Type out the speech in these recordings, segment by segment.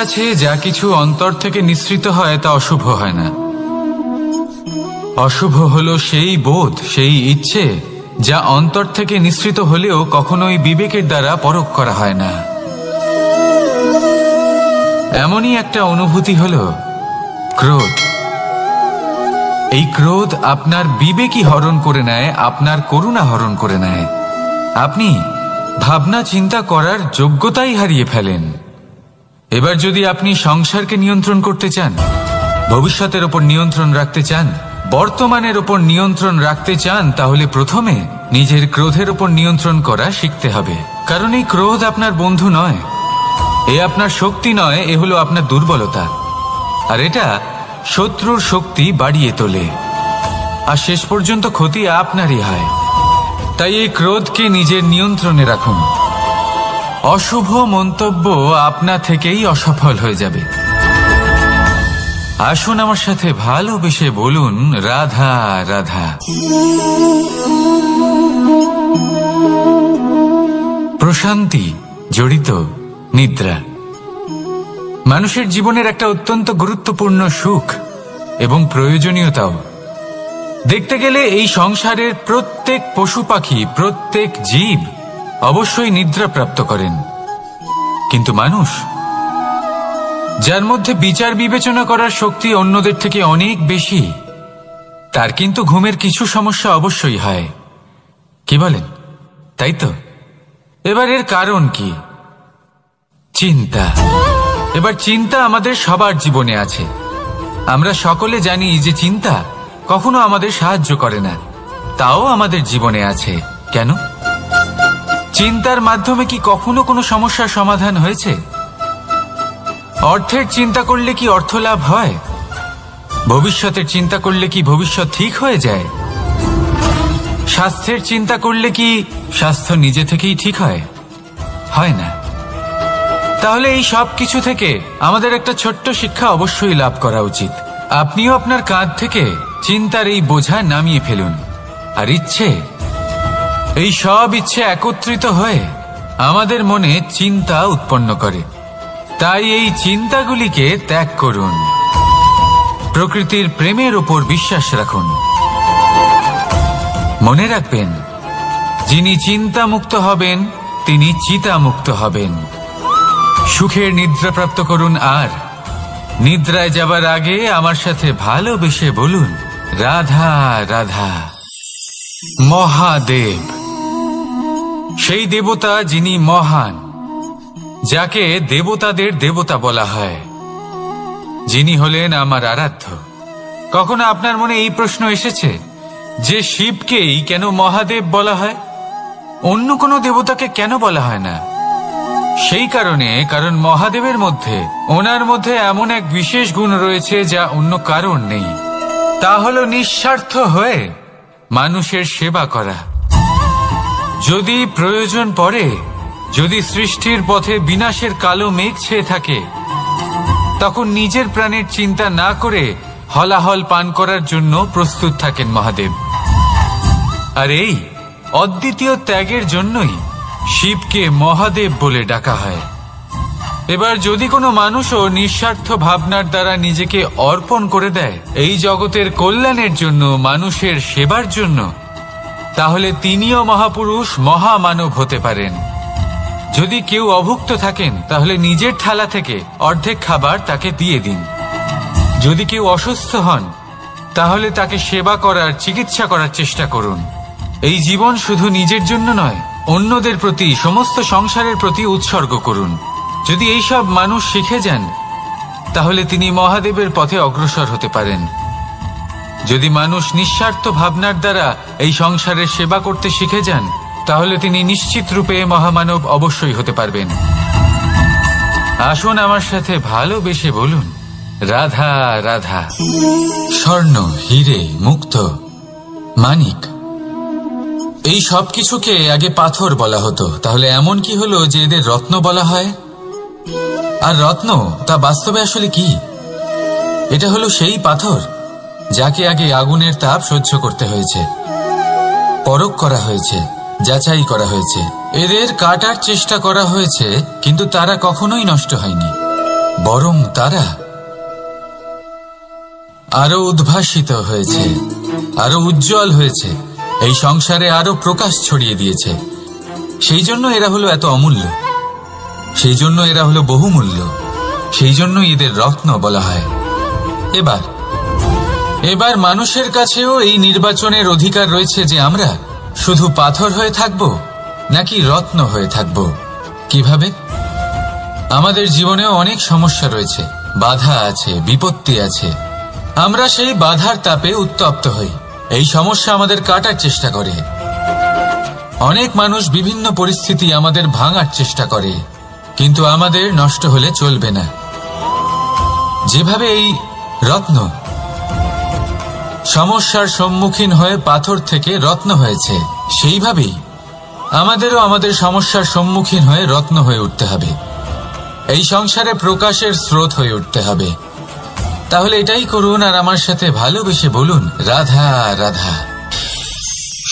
আছে যা কিছু অন্তর থেকে নিঃসৃত হয় তা অশুভ হয় না। অশুভ হলো সেই বোধ, সেই ইচ্ছে যা অন্তর থেকে নিঃসৃত হলেও কখনোই বিবেকের দ্বারা পরখ করা হয় না। এমনই একটা অনুভূতি হলো ক্রোধ। এই ক্রোধ আপনার বিবেকই হরণ করে নেয়, আপনার করুণা হরণ করে নেয়। আপনি ভাবনা চিন্তা করার যোগ্যতাই হারিয়ে ফেলেন। এবার যদি আপনি সংসারকে নিয়ন্ত্রণ করতে চান, ভবিষ্যতের ওপর নিয়ন্ত্রণ রাখতে চান, বর্তমানের ওপর নিয়ন্ত্রণ রাখতে চান, তাহলে প্রথমে নিজের ক্রোধের ওপর নিয়ন্ত্রণ করা শিখতে হবে। কারণ এই ক্রোধ আপনার বন্ধু নয়, এ আপনার শক্তি নয়, এ হলো আপনার দুর্বলতা। আর এটা শত্রুর শক্তি বাড়িয়ে তোলে, আর শেষ পর্যন্ত ক্ষতি আপনারই হয়। তাই এই ক্রোধকে নিজের নিয়ন্ত্রণে রাখুন। অশুভ মন্তব্য আপনা থেকেই অসফল হয়ে যাবে। আসুন আমার সাথে ভালোবেসে বলুন, রাধা রাধা। প্রশান্তি জড়িত নিদ্রা মানুষের জীবনের একটা অত্যন্ত গুরুত্বপূর্ণ সুখ এবং প্রয়োজনীয়তাও। দেখতে গেলে এই সংসারের প্রত্যেক পশু পাখি, প্রত্যেক জীব অবশ্যই নিদ্রা প্রাপ্ত করেন, কিন্তু মানুষ, যার মধ্যে বিচার বিবেচনা করার শক্তি অন্যদের থেকে অনেক বেশি, তার কিন্তু ঘুমের কিছু সমস্যা অবশ্যই হয়। কি বলেন, তাই তো? এবার এর কারণ কি? চিন্তা। এবার চিন্তা আমাদের সবার জীবনে আছে। আমরা সকলে জানি যে চিন্তা কখনো আমাদের সাহায্য করে না, তাও আমাদের জীবনে আছে। কেন? চিন্তার মাধ্যমে কি কখনো কোনো সমস্যার সমাধান হয়েছে? অর্থের চিন্তা করলে কি অর্থ লাভ হয়? ভবিষ্যতের চিন্তা করলে কি ভবিষ্যৎ ঠিক হয়ে যায়? স্বাস্থ্যের চিন্তা করলে কি স্বাস্থ্য নিজে থেকেই ঠিক হয়? হয় না। তাহলে এই সব কিছু থেকে আমাদের একটা ছোট্ট শিক্ষা অবশ্যই লাভ করা উচিত। আপনিও আপনার কাঁধ থেকে চিন্তার এই বোঝা নামিয়ে ফেলুন। আর ইচ্ছে, এই সব ইচ্ছে একত্রিত হয়ে আমাদের মনে চিন্তা উৎপন্ন করে। তাই এই চিন্তাগুলিকে ত্যাগ করুন। প্রকৃতির প্রেমের ওপর বিশ্বাস রাখুন। মনে রাখবেন, যিনি চিন্তা মুক্ত হবেন তিনি চিতা মুক্ত হবেন। সুখের নিদ্রা প্রাপ্ত করুন, আর নিদ্রায় যাবার আগে আমার সাথে ভালোবেসে বলুন, রাধা রাধা। মহাদেব সেই দেবতা যিনি মহান, যাকে দেবতাদের দেবতা বলা হয়, যিনি হলেন আমার আরাধ্য। কখনো আপনার মনে এই প্রশ্ন এসেছে যে শিবকেই কেন মহাদেব বলা হয়, অন্য কোনো দেবতাকে কেন বলা হয় না? সেই কারণ মহাদেবের মধ্যে, ওনার মধ্যে এমন এক বিশেষ গুণ রয়েছে যা অন্য কারণ নেই। তা হলো নিঃস্বার্থ হয়ে মানুষের সেবা করা। যদি প্রয়োজন পড়ে, যদি সৃষ্টির পথে বিনাশের কালো মেঘ ছেয়ে থাকে, তখন নিজের প্রাণের চিন্তা না করে হলাহল পান করার জন্য প্রস্তুত থাকেন মহাদেব। আর এই অদ্বিতীয় ত্যাগের জন্যই শিবকে মহাদেব বলে ডাকা হয়। এবার যদি কোনো মানুষও নিঃস্বার্থ ভাবনার দ্বারা নিজেকে অর্পণ করে দেয় এই জগতের কল্যাণের জন্য, মানুষের সেবার জন্য, তাহলে তিনিও মহাপুরুষ, মহামানব হতে পারেন। যদি কেউ অভুক্ত থাকেন, তাহলে নিজের থালা থেকে অর্ধেক খাবার তাকে দিয়ে দিন। যদি কেউ অসুস্থ হন, তাহলে তাকে সেবা করার, চিকিৎসা করার চেষ্টা করুন। এই জীবন শুধু নিজের জন্য নয়, অন্যদের প্রতি, সমস্ত সংসারের প্রতি উৎসর্গ করুন। যদি এই সব মানুষ শিখে যান, তাহলে তিনি মহাদেবের পথে অগ্রসর হতে পারেন। যদি মানুষ নিঃস্বার্থ ভাবনার দ্বারা এই সংসারের সেবা করতে শিখে যান, তাহলে তিনি নিশ্চিত রূপে মহামানব অবশ্যই হতে পারবেন। আসুন আমার সাথে ভালোবেসে বলুন, রাধা রাধা। স্বর্ণ, হিরে, মুক্ত, মানিক, এই সব কিছুকে আগে পাথর বলা হতো। তাহলে এমন কি হলো যে এদের রত্ন বলা হয়? আর রত্ন তা বাস্তবে আসলে কি? এটা হলো সেই পাথর যাকে আগে আগুনের তাপ সহ্য করতে হয়েছে, পরখ করা হয়েছে, যাচাই করা হয়েছে, এদের কাটার চেষ্টা করা হয়েছে, কিন্তু তারা কখনোই নষ্ট হয়নি। বরং তারা আরো উদ্ভাসিত হয়েছে, আরো উজ্জ্বল হয়েছে, এই সংসারে আরো প্রকাশ ছড়িয়ে দিয়েছে। সেই জন্য এরা হলো এত অমূল্য, সেই জন্য এরা হলো বহুমূল্য, সেই জন্য এদের রত্ন বলা হয়। এবার মানুষের কাছেও এই নির্বাচনের অধিকার রয়েছে যে আমরা শুধু পাথর হয়ে থাকব নাকি রত্ন হয়ে থাকব। কিভাবে? আমাদের জীবনেও অনেক সমস্যা রয়েছে, বাধা আছে, বিপত্তি আছে। আমরা সেই বাধার তাপে উত্তপ্ত হই, এই সমস্যা আমাদের কাটার চেষ্টা করে। অনেক মানুষ বিভিন্ন পরিস্থিতি আমাদের ভাঙার চেষ্টা করে, কিন্তু আমাদের নষ্ট হলে চলবে না। যেভাবে এই রত্ন সমস্যার সম্মুখীন হয়ে পাথর থেকে রত্ন হয়েছে, সেইভাবেই আমাদেরও আমাদের সমস্যার সম্মুখীন হয়ে রত্ন হয়ে উঠতে হবে, এই সংসারে প্রকাশের স্রোত হয়ে উঠতে হবে। তাহলে এটাই করুন আর আমার সাথে ভালোবেসে বলুন, রাধা রাধা।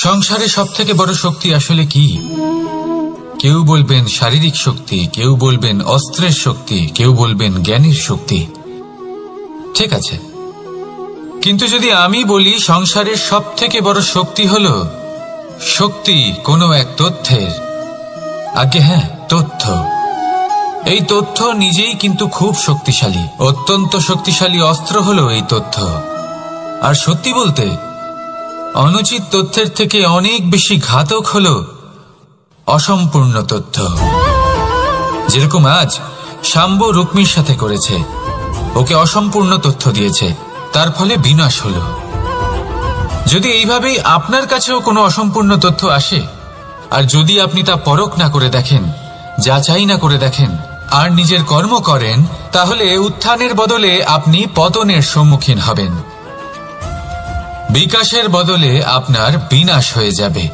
সংসারে সব থেকে বড় শক্তি আসলে কি? কেউ বলবেন শারীরিক শক্তি, কেউ বলবেন অস্ত্রের শক্তি, কেউ বলবেন জ্ঞানের শক্তি। ঠিক আছে, কিন্তু যদি আমি বলি সংসারের সব থেকে বড় শক্তি হলো শক্তি কোনো এক তথ্যের, আগে হ্যাঁ, তথ্য। এই তথ্য নিজেই কিন্তু খুব শক্তিশালী, অত্যন্ত শক্তিশালী অস্ত্র হলো এই তথ্য। আর সত্যি বলতে অনুচিত তথ্যের থেকে অনেক বেশি ঘাতক হলো অসম্পূর্ণ তথ্য। যেরকম আজ শাম্ব রুক্মির সাথে করেছে, ওকে অসম্পূর্ণ তথ্য দিয়েছে, তার ফলে বিনাশ হলো। যদি এইভাবেই আপনার কাছেও কোনো অসম্পূর্ণ তথ্য আসে, আর যদি আপনি তা পরখ না করে দেখেন, যাচাই না করে দেখেন, আর নিজের কর্ম করেন, তাহলে উত্থানের বদলে আপনি পতনের সম্মুখীন হবেন, বিকাশের বদলে আপনার বিনাশ হয়ে যাবে।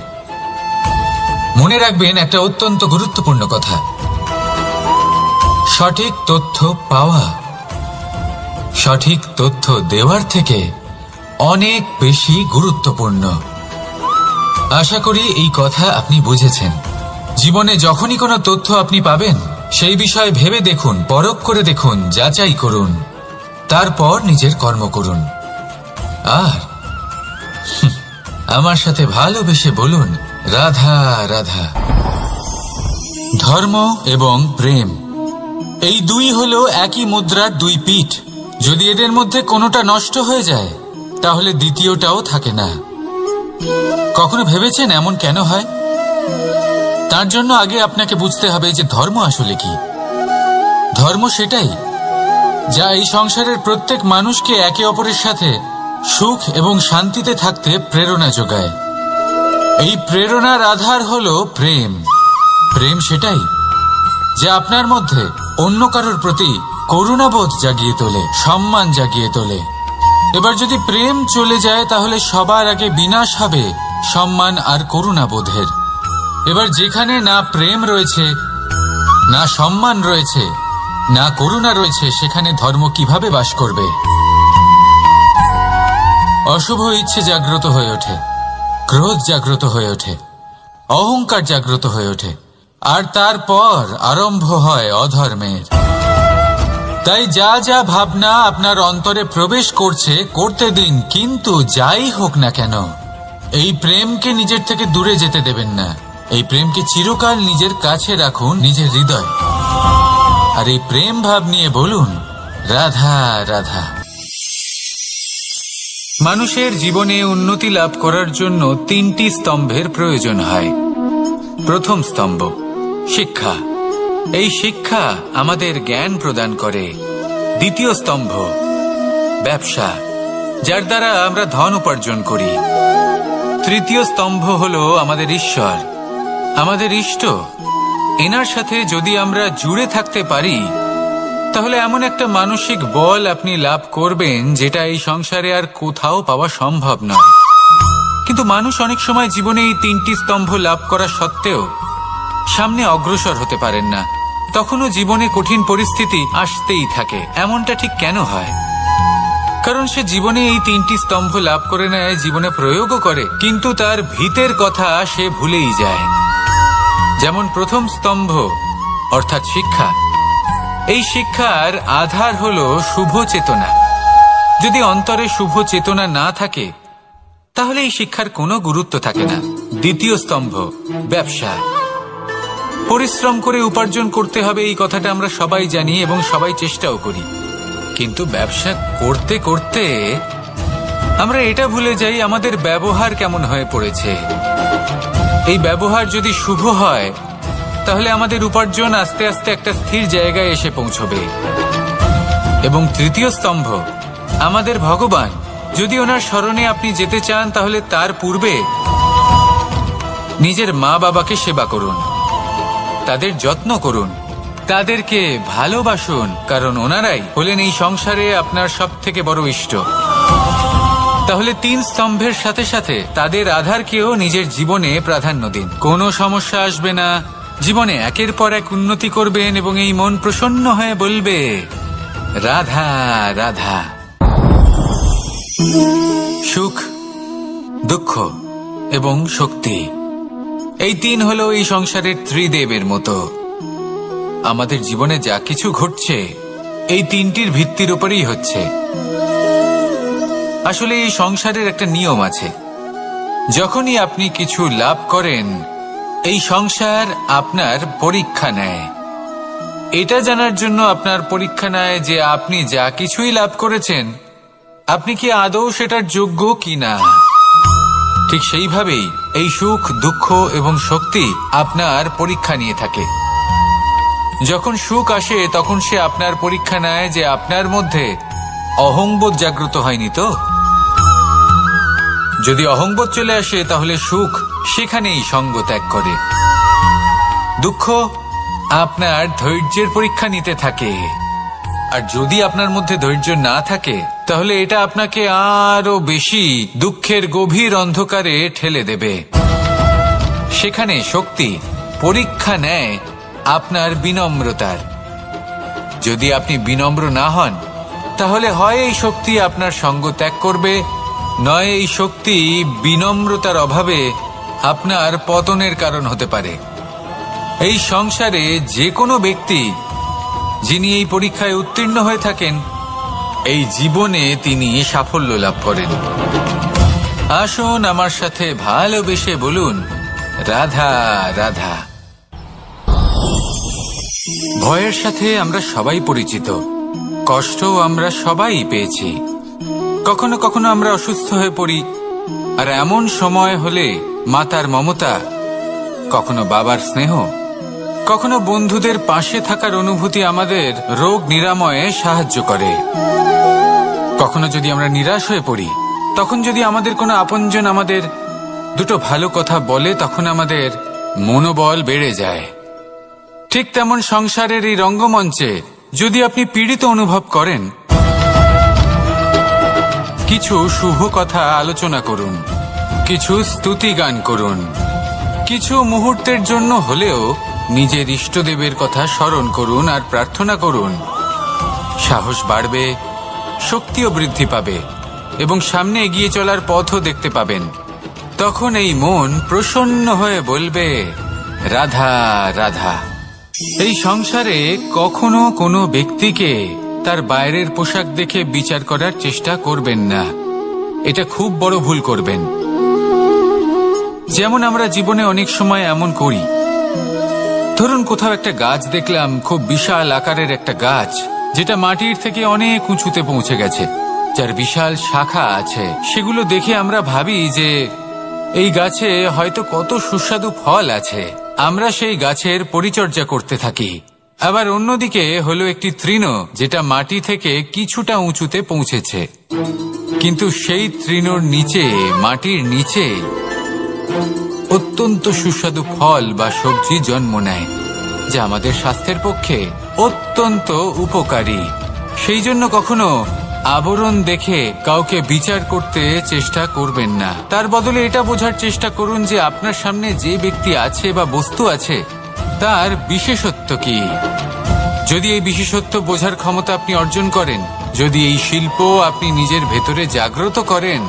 মনে রাখবেন একটা অত্যন্ত গুরুত্বপূর্ণ কথা, সঠিক তথ্য পাওয়া সঠিক তথ্য দেওয়ার থেকে অনেক বেশি গুরুত্বপূর্ণ। আশা করি এই কথা আপনি বুঝেছেন। জীবনে যখনই কোনো তথ্য আপনি পাবেন, সেই বিষয়ে ভেবে দেখুন, পরখ করে দেখুন, যাচাই করুন, তারপর নিজের কর্ম করুন। আর আমার সাথে ভালোবেসে বলুন, রাধা রাধা। ধর্ম এবং প্রেম, এই দুই হলো একই মুদ্রার দুই পিঠ। যদি এদের মধ্যে কোনোটা নষ্ট হয়ে যায়, তাহলে দ্বিতীয়টাও থাকে না। কখনো ভেবেছেন এমন কেন হয়? তার জন্য আগে আপনাকে বুঝতে হবে যে ধর্ম আসলে কি। ধর্ম সেটাই যা এই সংসারের প্রত্যেক মানুষকে একে অপরের সাথে সুখ এবং শান্তিতে থাকতে প্রেরণা যোগায়। এই প্রেরণার আধার হলো প্রেম। প্রেম সেটাই যা আপনার মধ্যে অন্য কারোর প্রতি করুণাবোধ জাগিয়ে তোলে, সম্মান জাগিয়ে তোলে। এবার যদি প্রেম চলে যায়, তাহলে সবার আগে বিনাশ হবে সম্মান আর করুণাবোধের। এবার যেখানে না প্রেম রয়েছে, না সম্মান রয়েছে, না করুণা রয়েছে, সেখানে ধর্ম কিভাবে বাস করবে? অশুভ ইচ্ছে জাগ্রত হয়ে ওঠে, ক্রোধ জাগ্রত হয়ে ওঠে, অহংকার জাগ্রত হয়ে ওঠে, আর তারপর আরম্ভ হয় অধর্মের। তাই যা যা ভাবনা আপনার অন্তরে প্রবেশ করছে, করতে দিন, কিন্তু যাই হোক না কেন, এই প্রেমকে নিজের থেকে দূরে যেতে দেবেন না। এই প্রেমকে চিরকাল নিজের কাছে রাখুন, নিজের হৃদয়। আর এই প্রেম ভাব নিয়ে বলুন, রাধা রাধা। মানুষের জীবনে উন্নতি লাভ করার জন্য তিনটি স্তম্ভের প্রয়োজন হয়। প্রথম স্তম্ভ শিক্ষা। এই শিক্ষা আমাদের জ্ঞান প্রদান করে। দ্বিতীয় স্তম্ভ ব্যবসা, যার দ্বারা আমরা ধন উপার্জন করি। তৃতীয় স্তম্ভ হলো আমাদের ঈশ্বর, আমাদের ইষ্ট। এনার সাথে যদি আমরা জুড়ে থাকতে পারি, তাহলে এমন একটা মানসিক বল আপনি লাভ করবেন যেটা এই সংসারে আর কোথাও পাওয়া সম্ভব নয়। কিন্তু মানুষ অনেক সময় জীবনে এই তিনটি স্তম্ভ লাভ করা সত্ত্বেও সামনে অগ্রসর হতে পারেন না। তখনও জীবনে কঠিন পরিস্থিতি আসতেই থাকে। এমনটা ঠিক কেন হয়? কারণ সে জীবনে এই তিনটি স্তম্ভ লাভ করে নেয়, জীবনে প্রয়োগও করে, কিন্তু তার ভিতের কথা সে ভুলেই যায়। যেমন প্রথম স্তম্ভ অর্থাৎ শিক্ষা, এই শিক্ষার আধার হলো শুভ চেতনা। যদি অন্তরে শুভ চেতনা না থাকে তাহলে এই শিক্ষার কোনো গুরুত্ব থাকে না। দ্বিতীয় স্তম্ভ, ব্যবসা। পরিশ্রম করে উপার্জন করতে হবে, এই কথাটা আমরা সবাই জানি এবং সবাই চেষ্টাও করি। কিন্তু ব্যবসা করতে করতে আমরা এটা ভুলে যাই আমাদের ব্যবহার কেমন হয়ে পড়েছে। এই ব্যবহার যদি শুভ হয় তাহলে আমাদের উপার্জন আস্তে আস্তে একটা স্থির জায়গায় এসে পৌঁছবে। এবং তৃতীয় স্তম্ভ, আমাদের ভগবান। যদি ওনার স্মরণে আপনি যেতে চান তাহলে তার পূর্বে নিজের মা বাবাকে সেবা করুন, তাদের যত্ন করুন, তাদেরকে ভালোবাসুন, কারণ ওনারাই হলেন এই সংসারে আপনার সবথেকে বড় ইষ্ট। তাহলে 3 স্তম্ভের সাথে সাথে তাদের আধারকেও নিজের জীবনে প্রাধান্য দিন। কোনো সমস্যা আসবে না, জীবনে একের পর এক উন্নতি করবেন এবং এই মন প্রসন্ন হয়ে বলবে রাধা রাধা। সুখ, দুঃখ এবং শক্তি, এই 3 হলো এই সংসারের ত্রিদেবের মতো। আমাদের জীবনে যা কিছু ঘটছে এই 3টির ভিত্তির উপরেই হচ্ছে। আসলে এই সংসারের একটা নিয়ম আছে, যখনই আপনি কিছু লাভ করেন এই সংসার আপনার পরীক্ষা নেয়। এটা জানার জন্য আপনার পরীক্ষা নেয় যে আপনি যা কিছুই লাভ করেছেন আপনি কি আদৌ সেটার যোগ্য কিনা। ঠিক সেইভাবেই এই সুখ, দুঃখ এবং শক্তি আপনার পরীক্ষা নিয়ে থাকে। যখন সুখ আসে তখন সে আপনার পরীক্ষা নেয় যে আপনার মধ্যে অহংবোধ জাগ্রত হয়নি তো। যদি অহংবোধ চলে আসে তাহলে সুখ সেখানেই সঙ্গ ত্যাগ করে। দুঃখ আপনার ধৈর্যের পরীক্ষা নিতে থাকে, আর যদি আপনার মধ্যে ধৈর্য না থাকে তাহলে এটা আপনাকে আরো বেশি দুঃখের গভীর অন্ধকারে ঠেলে দেবে। সেখানে শক্তি পরীক্ষা নেয় আপনার বিনম্রতার। যদি আপনি বিনম্র না হন তাহলে হয় এই শক্তি আপনার সঙ্গ ত্যাগ করবে, নয় এই শক্তি বিনম্রতার অভাবে আপনার পতনের কারণ হতে পারে। এই সংসারে যে কোনো ব্যক্তি যিনি এই পরীক্ষায় উত্তীর্ণ হয়ে থাকেন এই জীবনে তিনি সাফল্য লাভ করেন। আসুন আমার সাথে ভালোবেসে বলুন রাধা রাধা। ভয়ের সাথে আমরা সবাই পরিচিত, কষ্টও আমরা সবাই পেয়েছি। কখনো কখনো আমরা অসুস্থ হয়ে পড়ি, আর এমন সময় হলে মাতার মমতা, কখনো বাবার স্নেহ, কখনো বন্ধুদের পাশে থাকার অনুভূতি আমাদের রোগ নিরাময়ে সাহায্য করে। কখনো যদি আমরা নিরাশ হয়ে পড়ি তখন যদি আমাদের কোনো আপনজন আমাদের দুটো ভালো কথা বলে তখন আমাদের মনোবল বেড়ে যায়। ঠিক তেমন সংসারের এই রঙ্গমঞ্চে যদি আপনি পীড়িত অনুভব করেন কিছু শুভ কথা আলোচনা করুন, কিছু স্তুতি গান করুন, কিছু মুহূর্তের জন্য হলেও নিজের ইষ্টদেবের কথা স্মরণ করুন আর প্রার্থনা করুন। সাহস বাড়বে, শক্তিও বৃদ্ধি পাবে এবং সামনে এগিয়ে চলার পথও দেখতে পাবেন। তখন এই মন প্রসন্ন হয়ে বলবে রাধা রাধা। এই সংসারে কখনো কোনো ব্যক্তিকে তার বাইরের পোশাক দেখে বিচার করার চেষ্টা করবেন না, এটা খুব বড় ভুল করবেন। যেমন আমরা জীবনে অনেক সময় এমন করি, ধরুন কোথাও একটা গাছ দেখলাম, খুব বিশাল আকারের একটা গাছ যেটা মাটির থেকে অনেক উঁচুতে পৌঁছে গেছে, যার বিশাল শাখা আছে। সেগুলো দেখে আমরা ভাবি যে এই গাছে হয়তো কত সুস্বাদু ফল আছে, আমরা সেই গাছের পরিচর্যা করতে থাকি। আবার অন্যদিকে হলো একটি তৃণ যেটা মাটি থেকে কিছুটা উঁচুতে পৌঁছেছে, কিন্তু সেই তৃণর নিচে, মাটির নিচে অত্যন্ত সুস্বাদু ফল বা সবজি জন্ম নেয়, যা আমাদের স্বাস্থ্যের পক্ষে অত্যন্ত উপকারী। সেই জন্য কখনো আবরণ দেখে কাউকে বিচার করতে চেষ্টা করবেন না। তার বদলে এটা বোঝার চেষ্টা করুন যে আপনার সামনে যে ব্যক্তি আছে বা বস্তু আছে তার বিশেষত্ব কি। যদি এই বিশেষত্ব বোঝার ক্ষমতা আপনি অর্জন করেন, যদি এই শিল্প আপনি নিজের ভেতরে জাগ্রত করেন,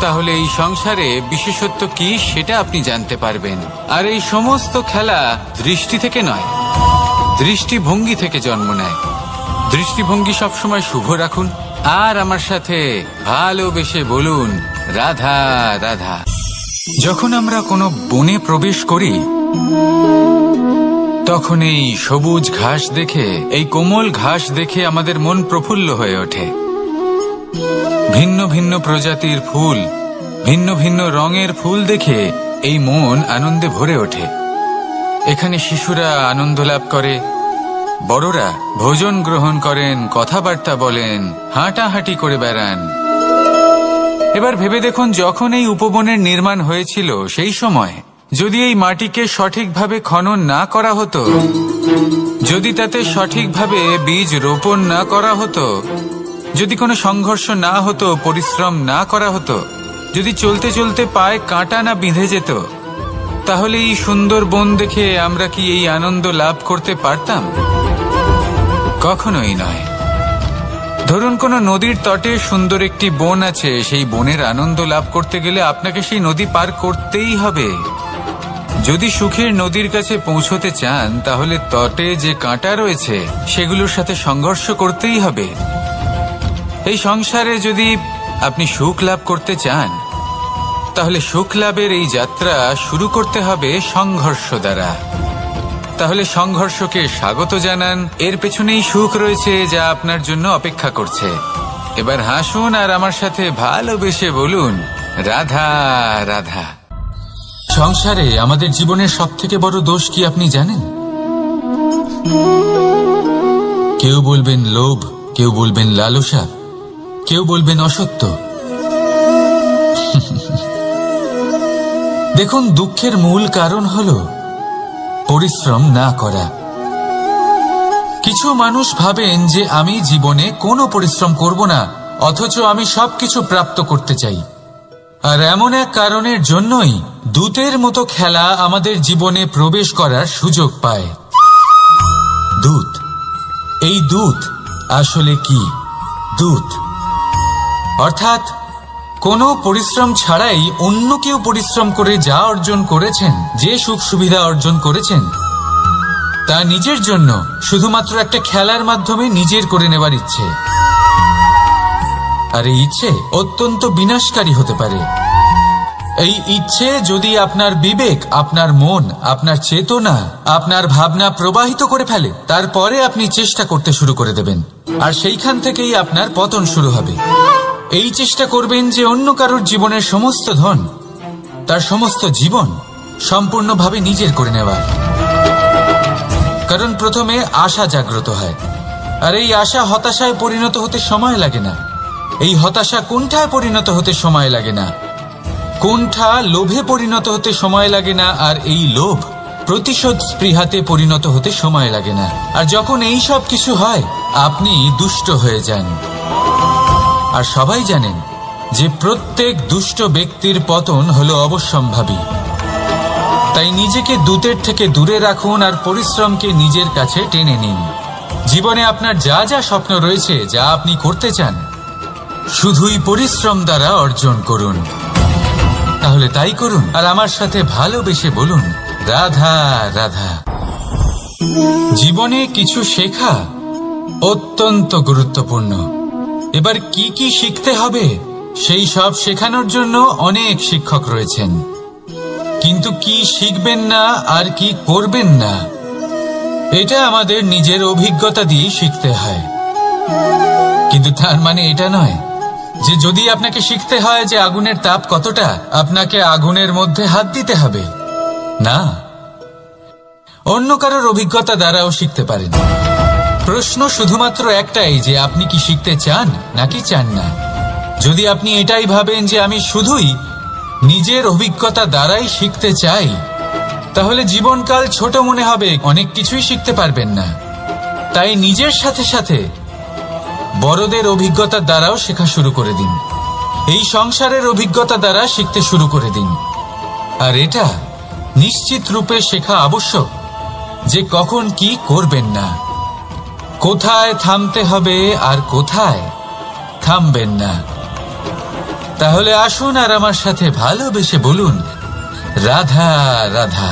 তাহলে এই সংসারে বিশেষত্ব কি সেটা আপনি জানতে পারবেন। আর এই সমস্ত খেলা দৃষ্টি থেকে নয়, দৃষ্টিভঙ্গি থেকে জন্ম নেয়। দৃষ্টিভঙ্গি সবসময় শুভ রাখুন আর আমার সাথে ভালোবেসে বলুন রাধা রাধা। যখন আমরা কোনো বনে প্রবেশ করি তখন এই সবুজ ঘাস দেখে, এই কোমল ঘাস দেখে আমাদের মন প্রফুল্ল হয়ে ওঠে। ভিন্ন ভিন্ন প্রজাতির ফুল, ভিন্ন ভিন্ন রঙের ফুল দেখে এই মন আনন্দে ভরে ওঠে। এখানে শিশুরা আনন্দ লাভ করে, বড়রা ভোজন গ্রহণ করেন, কথাবার্তা বলেন, হাঁটাহাঁটি করে বেড়ান। এবার ভেবে দেখুন, যখন এই উপবনের নির্মাণ হয়েছিল সেই সময় যদি এই মাটিকে সঠিকভাবে খনন না করা হতো, যদি তাতে সঠিকভাবে বীজ রোপণ না করা হতো, যদি কোনো সংঘর্ষ না হতো, পরিশ্রম না করা হতো, যদি চলতে চলতে পায়ে কাঁটা না বিঁধে যেত, তাহলে এই সুন্দর বন দেখে আমরা কি এই আনন্দ লাভ করতে পারতাম? কখনোই নয়। ধরুন কোনো নদীর তটে সুন্দর একটি বন আছে, সেই বনের আনন্দ লাভ করতে গেলে আপনাকে সেই নদী পার করতেই হবে। যদি সুখের নদীর কাছে পৌঁছতে চান তাহলে তটে যে কাঁটা রয়েছে সেগুলোর সাথে সংঘর্ষ করতেই হবে। এই সংসারে যদি আপনি সুখ লাভ করতে চান তাহলে সুখ লাভের এই যাত্রা শুরু করতে হবে সংঘর্ষ দ্বারা। তাহলে সংঘর্ষকে স্বাগত জানান, এর পেছনেই সুখ রয়েছে যা আপনার জন্য অপেক্ষা করছে। এবার হাসুন আর আমার সাথে ভালোবেসে বলুন রাধা রাধা। সংসারে আমাদের জীবনের সবথেকে বড় দোষ কি আপনি জানেন? কেউ বলবেন লোভ, কেউ বলবেন লালসা, কেউ বলবেন অসত্য। দেখুন, দুঃখের মূল কারণ হলো পরিশ্রম না করা। কিছু মানুষ ভাবেন যে আমি জীবনে কোনো পরিশ্রম করব না, অথচ আমি সবকিছু প্রাপ্ত করতে চাই। আর এমন এক কারণের জন্যই দূতের মতো খেলা আমাদের জীবনে প্রবেশ করার সুযোগ পায়। দূত। এই দূত আসলে কি? দূত অর্থাৎ কোনো পরিশ্রম ছাড়াই অন্য কেউ পরিশ্রম করে যা অর্জন করেছেন, যে সুখ সুবিধা অর্জন করেছেন, তা নিজের জন্য শুধুমাত্র একটা খেলার মাধ্যমে নিজের করে নেবার ইচ্ছে। আর এই ইচ্ছে অত্যন্ত বিনাশকারী হতে পারে। এই ইচ্ছে যদি আপনার বিবেক, আপনার মন, আপনার চেতনা, আপনার ভাবনা প্রবাহিত করে ফেলে, তারপরে আপনি চেষ্টা করতে শুরু করে দেবেন, আর সেইখান থেকেই আপনার পতন শুরু হবে। এই চেষ্টা করবেন যে অন্য কারোর জীবনের সমস্ত ধন, তার সমস্ত জীবন সম্পূর্ণভাবে নিজের করে নেওয়ার। কারণ প্রথমে আশা জাগ্রত হয়, আর এই আশা হতাশায় পরিণত হতে সময় লাগে না। এই হতাশা কুণ্ঠায় পরিণত হতে সময় লাগে না, কুণ্ঠা লোভে পরিণত হতে সময় লাগে না, আর এই লোভ প্রতিশোধ স্পৃহাতে পরিণত হতে সময় লাগে না। আর যখন এই সব কিছু হয় আপনি দুষ্ট হয়ে যান। আর সবাই জানেন যে প্রত্যেক দুষ্ট ব্যক্তির পতন হলো অবশ্যম্ভাবী। তাই নিজেকে দূতের থেকে দূরে রাখুন আর পরিশ্রমকে নিজের কাছে টেনে নিন। জীবনে আপনার যা যা স্বপ্ন রয়েছে, যা আপনি করতে চান, শুধুই পরিশ্রম দ্বারা অর্জন করুন। তাহলে তাই করুন আর আমার সাথে ভালোবেসে বলুন রাধা রাধা। জীবনে কিছু শেখা অত্যন্ত গুরুত্বপূর্ণ। এবার কি কি শিখতে হবে সেই সব শেখানোর জন্য অনেক শিক্ষক রয়েছেন, কিন্তু কি শিখবেন না আর কি করবেন না এটা আমাদের নিজের অভিজ্ঞতা দিয়ে শিখতে হয়। কিন্তু তার মানে এটা নয় যে যদি আপনাকে শিখতে হয় যে আগুনের তাপ কতটা, আপনাকে আগুনের মধ্যে হাত দিতে হবে। না, অন্য কারোর অভিজ্ঞতা দ্বারাও শিখতে পারেন। প্রশ্ন শুধুমাত্র একটাই যে আপনি কি শিখতে চান নাকি চান না। যদি আপনি এটাই ভাবেন যে আমি শুধুই নিজের অভিজ্ঞতা দ্বারাই শিখতে চাই, তাহলে জীবনকাল ছোট মনে হবে, অনেক কিছুই শিখতে পারবেন না। তাই নিজের সাথে সাথে বড়দের অভিজ্ঞতা দ্বারাও শেখা শুরু করে দিন। এই সংসারের অভিজ্ঞতা দ্বারা শিখতে শুরু করে দিন। আর এটা নিশ্চিত রূপে শেখা আবশ্যক যে কখন কি করবেন না, কোথায় থামতে হবে আর কোথায় থামবেন না। তাহলে আসুন আর আমার সাথে ভালোবেসে বলুন রাধা রাধা।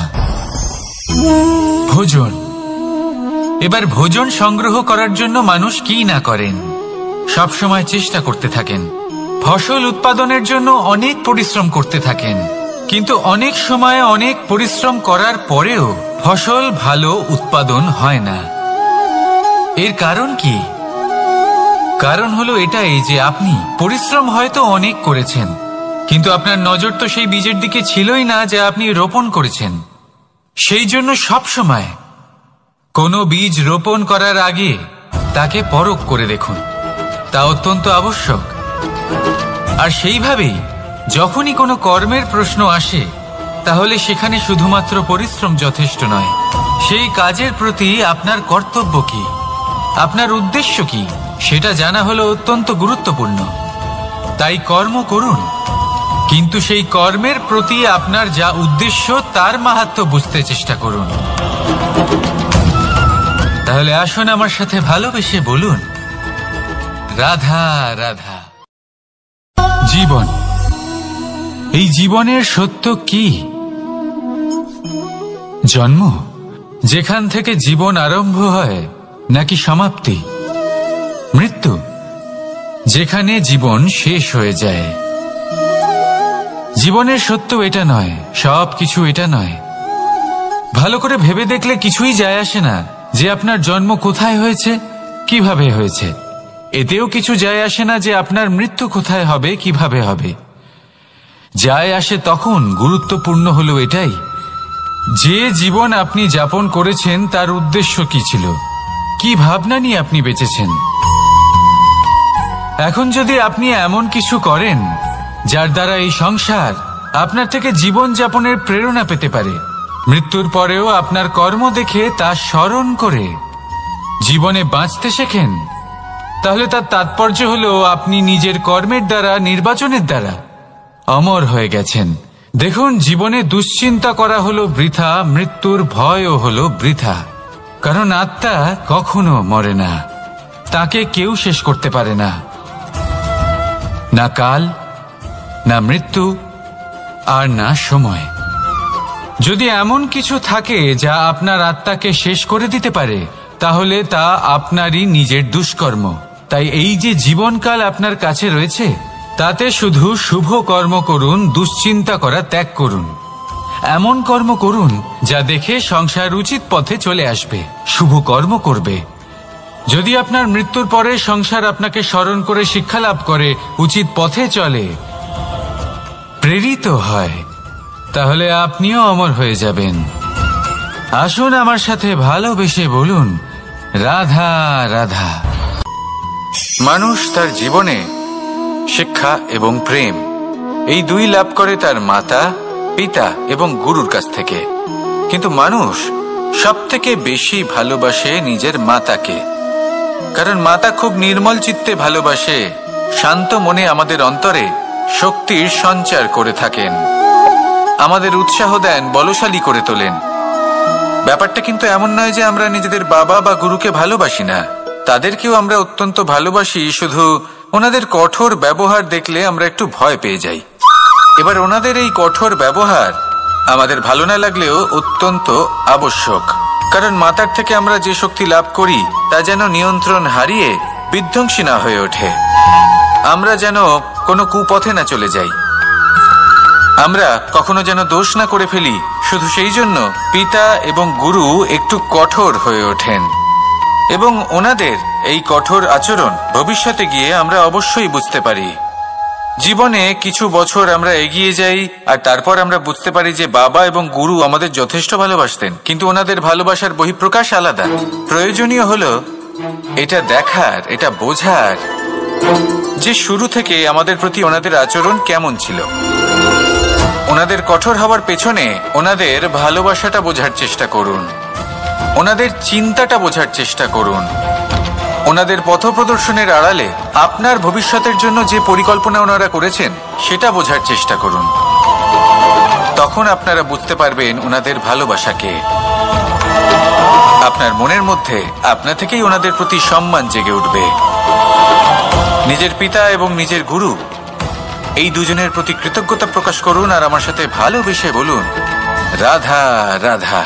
ভোজন এবার ভোজন সংগ্রহ করার জন্য মানুষ কি না করেন, সবসময় চেষ্টা করতে থাকেন। ফসল উৎপাদনের জন্য অনেক পরিশ্রম করতে থাকেন, কিন্তু অনেক সময় অনেক পরিশ্রম করার পরেও ফসল ভালো উৎপাদন হয় না। এর কারণ কি? কারণ হলো এটাই যে আপনি পরিশ্রম হয়তো অনেক করেছেন, কিন্তু আপনার নজর তো সেই বীজের দিকে ছিলই না যা আপনি রোপণ করেছেন। সেই জন্য সবসময় কোনো বীজ রোপণ করার আগে তাকে পরখ করে দেখুন, তা অত্যন্ত আবশ্যক। আর সেইভাবেই যখনই কোনো কর্মের প্রশ্ন আসে, তাহলে সেখানে শুধুমাত্র পরিশ্রম যথেষ্ট নয়, সেই কাজের প্রতি আপনার কর্তব্য কি, আপনার উদ্দেশ্য কি, সেটা জানা হলো অত্যন্ত গুরুত্বপূর্ণ। তাই কর্ম করুন, কিন্তু সেই কর্মের প্রতি আপনার যা উদ্দেশ্য তার মাহাত্ম্য বুঝতে চেষ্টা করুন। তাহলে আসুন আমার সাথে ভালোবেসে বলুন, রাধা রাধা। জীবন, এই জীবনের সত্য কি? জন্ম, যেখান থেকে জীবন আরম্ভ হয়, নাকি সমাপ্তি? মৃত্যু, যেখানে জীবন শেষ হয়ে যায়। জীবনের সত্য এটা নয়, সবকিছু এটা নয়। ভালো করে ভেবে দেখলে কিছুই যায় আসে না যে আপনার জন্ম কোথায় হয়েছে, কিভাবে হয়েছে। এতেও কিছু যায় আসে না যে আপনার মৃত্যু কোথায় হবে, কিভাবে হবে। যায় আসে তখন গুরুত্বপূর্ণ হলো এটাই যে জীবন আপনি যাপন করেছেন তার উদ্দেশ্য কি ছিল, কি ভাবনা নিয়ে আপনি বেঁচেছেন। এখন যদি আপনি এমন কিছু করেন যার দ্বারা এই সংসার আপনার থেকে জীবন যাপনের প্রেরণা পেতে পারে, মৃত্যুর পরেও আপনার কর্ম দেখে তা স্মরণ করে জীবনে বাঁচতে শেখেন, তাহলে তার তাৎপর্য হলো আপনি নিজের কর্মের দ্বারা, নির্বাচনের দ্বারা অমর হয়ে গেছেন। দেখুন, জীবনে দুশ্চিন্তা করা হলো বৃথা, মৃত্যুর ভয়ও হলো বৃথা। কারণ আত্মা কখনো মরে না, তাকে কেউ শেষ করতে পারে না, না কাল, না মৃত্যু, আর না সময়। যদি এমন কিছু থাকে যা আপনার আত্মাকে শেষ করে দিতে পারে, তাহলে তা আপনারই নিজের দুষ্কর্ম। তাই এই যে জীবনকাল আপনার কাছে রয়েছে, তাতে শুধু শুভ কর্ম করুন, দুশ্চিন্তা করা ত্যাগ করুন। এমন কর্ম করুন যা দেখে সংসার উচিত পথে চলে আসবে, শুভ কর্ম করবে। যদি আপনার মৃত্যুর পরে সংসার আপনাকে স্মরণ করে শিক্ষা লাভ করে, উচিত পথে চলে, প্রেরিত হয়, তাহলে আপনিও অমর হয়ে যাবেন। আসুন আমার সাথে ভালোবেসে বলুন, রাধা রাধা। মানুষ তার জীবনে শিক্ষা এবং প্রেম, এই দুই লাভ করে তার মাতা, পিতা এবং গুরুর কাছ থেকে। কিন্তু মানুষ সব থেকে বেশি ভালোবাসে নিজের মাতাকে, কারণ মাতা খুব নির্মল চিত্তে ভালোবাসে, শান্ত মনে আমাদের অন্তরে শক্তির সঞ্চার করে থাকেন, আমাদের উৎসাহ দেন, বলশালী করে তোলেন। ব্যাপারটা কিন্তু এমন নয় যে আমরা নিজেদের বাবা বা গুরুকে ভালোবাসি না, তাদেরকেও আমরা অত্যন্ত ভালোবাসি, শুধু ওনাদের কঠোর ব্যবহার দেখলে আমরা একটু ভয় পেয়ে যাই। এবার ওনাদের এই কঠোর ব্যবহার আমাদের ভালো না লাগলেও অত্যন্ত আবশ্যক, কারণ মাতার থেকে আমরা যে শক্তি লাভ করি তা যেন নিয়ন্ত্রণ হারিয়ে বিধ্বংসী না হয়ে ওঠে, আমরা যেন কোনো কুপথে না চলে যাই, আমরা কখনো যেন দোষ না করে ফেলি। শুধু সেই জন্য পিতা এবং গুরু একটু কঠোর হয়ে ওঠেন, এবং ওনাদের এই কঠোর আচরণ ভবিষ্যতে গিয়ে আমরা অবশ্যই বুঝতে পারি। জীবনে কিছু বছর আমরা এগিয়ে যাই আর তারপর আমরা বুঝতে পারি যে বাবা এবং গুরু আমাদের যথেষ্ট ভালোবাসতেন, কিন্তু ওনাদের ভালোবাসার বহিঃপ্রকাশ আলাদা। প্রয়োজনীয় হলো এটা দেখার, এটা বোঝার যে শুরু থেকে আমাদের প্রতি ওনাদের আচরণ কেমন ছিল। ওনাদের কঠোর হওয়ার পেছনে ওনাদের ভালোবাসাটা বোঝার চেষ্টা করুন, ওনাদের চিন্তাটা বোঝার চেষ্টা করুন, ওনাদের পথপ্রদর্শনের আড়ালে আপনার ভবিষ্যতের জন্য যে পরিকল্পনা ওনারা করেছেন সেটা বোঝার চেষ্টা করুন। তখন আপনারা বুঝতে পারবেন ওনাদের ভালোবাসাকে। আপনার মনের মধ্যে আপনা থেকেই ওনাদের প্রতি সম্মান জেগে উঠবে। নিজের পিতা এবং নিজের গুরু, এই দুজনের প্রতি কৃতজ্ঞতা প্রকাশ করুন আর আমার সাথে ভালোবেসে বলুন, রাধা রাধা।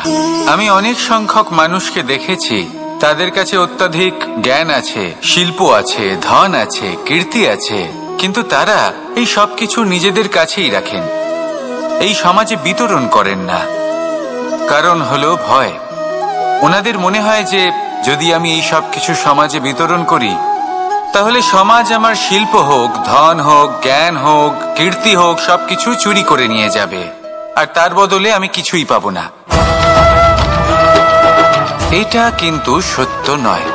আমি অনেক সংখ্যক মানুষকে দেখেছি তাদের কাছে অত্যাধিক জ্ঞান আছে, শিল্প আছে, ধন আছে, কীর্তি আছে, কিন্তু তারা এই সব কিছু নিজেদের কাছেই রাখেন, এই সমাজে বিতরণ করেন না। কারণ হলো ভয়। ওনাদের মনে হয় যে যদি আমি এই সব কিছু সমাজে বিতরণ করি, তাহলে সমাজ আমার শিল্প হোক, ধন হোক, জ্ঞান হোক, কীর্তি হোক, সবকিছু চুরি করে নিয়ে যাবে, আর তার বদলে আমি কিছুই পাবো না। এটা কিন্তু সত্য নয়।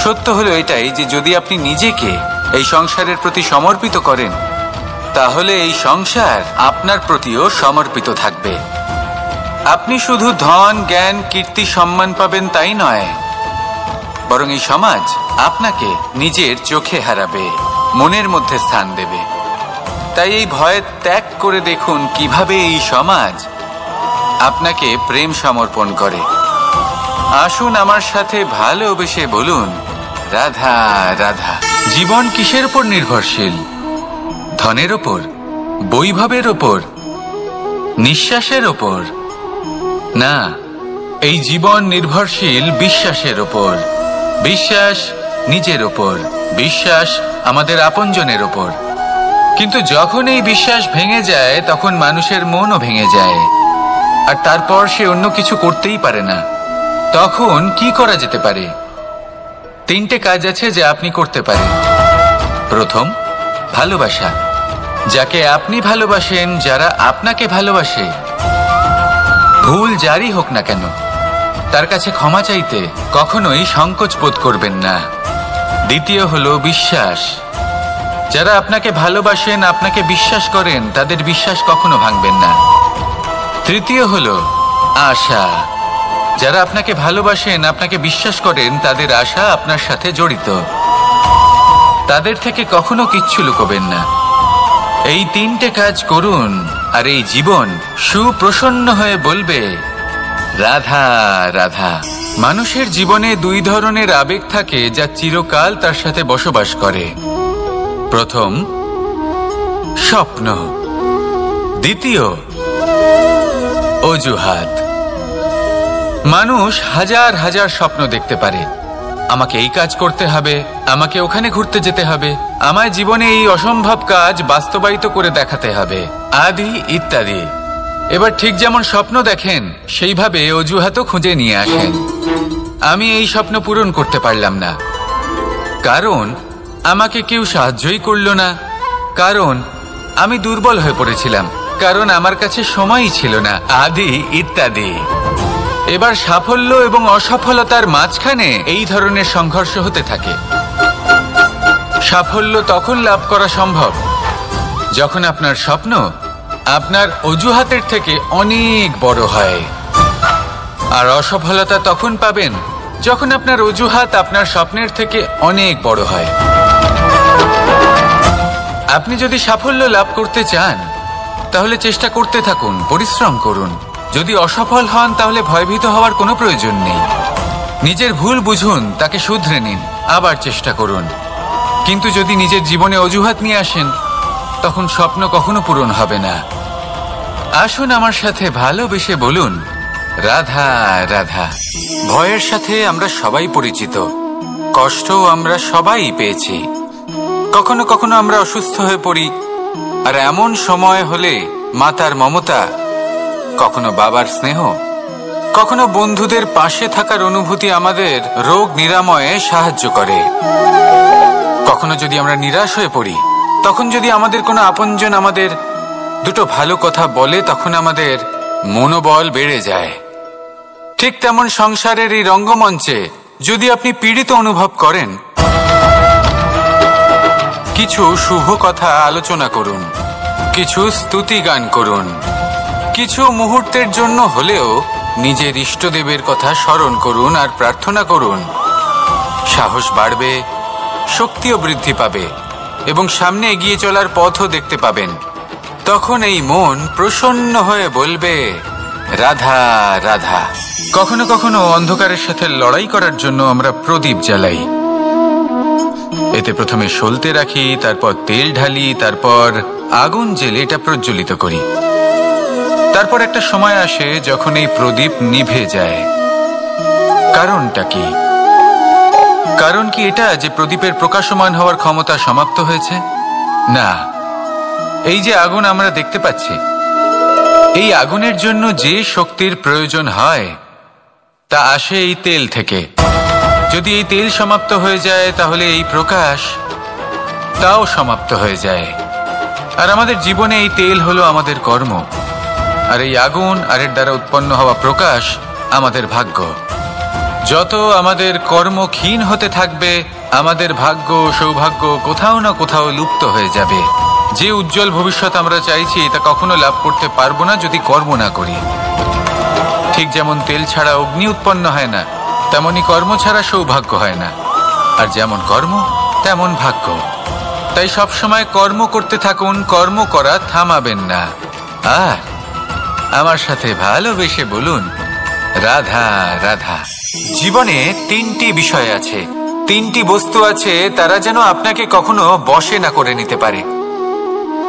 সত্য হলো এটাই যে যদি আপনি নিজেকে এই সংসারের প্রতি সমর্পিত করেন, তাহলে এই সংসার আপনার প্রতিও সমর্পিত থাকবে। আপনি শুধু ধন, জ্ঞান, কীর্তি, সম্মান পাবেন তাই নয়, বরং এই সমাজ আপনাকে নিজের চোখে হারাবে, মনের মধ্যে স্থান দেবে। তাই এই ভয় ত্যাগ করে দেখুন কিভাবে এই সমাজ আপনাকে প্রেম সমর্পণ করে। আসুন আমার সাথে ভালোবেসে বলুন, রাধা রাধা। জীবন কিসের উপর নির্ভরশীল? ধনের ওপর, বৈভবের ওপর, নিঃশ্বাসের ওপর? না, এই জীবন নির্ভরশীল বিশ্বাসের ওপর। বিশ্বাস নিজের ওপর, বিশ্বাস আমাদের আপনজনের ওপর। কিন্তু যখন এই বিশ্বাস ভেঙে যায়, তখন মানুষের মনও ভেঙে যায়, আর তারপর সে অন্য কিছু করতেই পারে না। তখন কি করা যেতে পারে? 3টে কাজ আছে যা আপনি করতে পারেন। প্রথম, ভালোবাসা। যাকে আপনি ভালোবাসেন, যারা আপনাকে ভালোবাসে, ভুল যারই হোক না কেন, তার কাছে ক্ষমা চাইতে কখনোই সংকোচ বোধ করবেন না। দ্বিতীয় হলো বিশ্বাস। যারা আপনাকে ভালোবাসেন, আপনাকে বিশ্বাস করেন, তাদের বিশ্বাস কখনো ভাঙবেন না। তৃতীয় হলো আশা। যারা আপনাকে ভালোবাসেন, আপনাকে বিশ্বাস করেন, তাদের আশা আপনার সাথে জড়িত। তাদের থেকে কখনো কিচ্ছু লুকোবেন না। এই 3টে কাজ করুন, আর এই জীবন সুপ্রসন্ন হয়ে বলবে, রাধা রাধা। মানুষের জীবনে 2 ধরনের আবেগ থাকে যা চিরকাল তার সাথে বসবাস করে। প্রথম, স্বপ্ন। দ্বিতীয়, অজুহাত। মানুষ হাজার হাজার স্বপ্ন দেখতে পারে। আমাকে এই কাজ করতে হবে, আমাকে ওখানে ঘুরতে যেতে হবে, আমার জীবনে এই অসম্ভব কাজ বাস্তবায়িত করে দেখাতে হবে, আদি ইত্যাদি। এবার ঠিক যেমন স্বপ্ন দেখেন, সেইভাবে অজুহাতও খুঁজে নিয়ে আসেন। আমি এই স্বপ্ন পূরণ করতে পারলাম না, কারণ আমাকে কেউ সাহায্যই করল না, কারণ আমি দুর্বল হয়ে পড়েছিলাম, কারণ আমার কাছে সময়ই ছিল না, আদি ইত্যাদি। এবার সাফল্য এবং অসফলতার মাঝখানে এই ধরনের সংঘর্ষ হতে থাকে। সাফল্য তখন লাভ করা সম্ভব যখন আপনার স্বপ্ন আপনার অজুহাতের থেকে অনেক বড় হয়, আর অসফলতা তখন পাবেন যখন আপনার অজুহাত আপনার স্বপ্নের থেকে অনেক বড় হয়। আপনি যদি সাফল্য লাভ করতে চান, তাহলে চেষ্টা করতে থাকুন, পরিশ্রম করুন। যদি অসফল হন, তাহলে ভয়ভীত হওয়ার কোনো প্রয়োজন নেই। নিজের ভুল বুঝুন, তাকে শুধরে নিন, আবার চেষ্টা করুন। কিন্তু যদি নিজের জীবনে অজুহাত নিয়ে আসেন, তখন স্বপ্ন কখনো পূরণ হবে না। আসুন আমার সাথে ভালোবেসে বলুন, রাধা রাধা। ভয়ের সাথে আমরা সবাই পরিচিত, কষ্টও আমরা সবাই পেয়েছি। কখনো কখনো আমরা অসুস্থ হয়ে পড়ি, আর এমন সময় হলে মাতার মমতা, কখনো বাবার স্নেহ, কখনো বন্ধুদের পাশে থাকার অনুভূতি আমাদের রোগ নিরাময়ে সাহায্য করে। কখনো যদি আমরা নিরাশ হয়ে পড়ি, তখন যদি আমাদের কোনো আপনজন আমাদের 2টো ভালো কথা বলে, তখন আমাদের মনোবল বেড়ে যায়। ঠিক তেমন সংসারের এই রঙ্গমঞ্চে যদি আপনি পীড়িত অনুভব করেন, কিছু শুভ কথা আলোচনা করুন, কিছু স্তুতি গান করুন, কিছু মুহূর্তের জন্য হলেও নিজের ইষ্টদেবের কথা স্মরণ করুন আর প্রার্থনা করুন। সাহস বাড়বে, শক্তিও বৃদ্ধি পাবে, এবং সামনে এগিয়ে চলার পথও দেখতে পাবেন। তখন এই মন প্রসন্ন হয়ে বলবে, রাধা রাধা। কখনো কখনো অন্ধকারের সাথে লড়াই করার জন্য আমরা প্রদীপ জ্বালাই। এতে প্রথমে সলতে রাখি, তারপর তেল ঢালি, তারপর আগুন জ্বেলে এটা প্রজ্বলিত করি। তারপর একটা সময় আসে যখন এই প্রদীপ নিভে যায়, কারণটা কি? কারণ কি এটা যে প্রদীপের প্রকাশমান হওয়ার ক্ষমতা সমাপ্ত হয়েছে? না, এই যে আগুন আমরা দেখতে পাচ্ছি, এই আগুনের জন্য যে শক্তির প্রয়োজন হয় তা আসে এই তেল থেকে। যদি এই তেল সমাপ্ত হয়ে যায় তাহলে এই প্রকাশ তাও সমাপ্ত হয়ে যায়। আর আমাদের জীবনে এই তেল হলো আমাদের কর্ম, আর এই আগুন আর এর দ্বারা উৎপন্ন হওয়া প্রকাশ আমাদের ভাগ্য। যত আমাদের কর্ম ক্ষীণ হতে থাকবে, আমাদের ভাগ্য সৌভাগ্য কোথাও না কোথাও লুপ্ত হয়ে যাবে। যে উজ্জ্বল ভবিষ্যৎ আমরা চাইছি তা কখনো লাভ করতে পারবো না যদি কর্ম না করি। ঠিক যেমন তেল ছাড়া অগ্নি উৎপন্ন হয় না, তেমনি কর্ম ছাড়া সৌভাগ্য হয় না। আর যেমন কর্ম তেমন ভাগ্য। তাই সবসময় কর্ম করতে থাকুন, কর্ম করা থামাবেন না। আর আমার সাথে ভালোবেসে বলুন, রাধা রাধা। জীবনে তিনটি বিষয় আছে, তিনটি বস্তু আছে, তারা যেন আপনাকে কখনো বশে না করে নিতে পারে।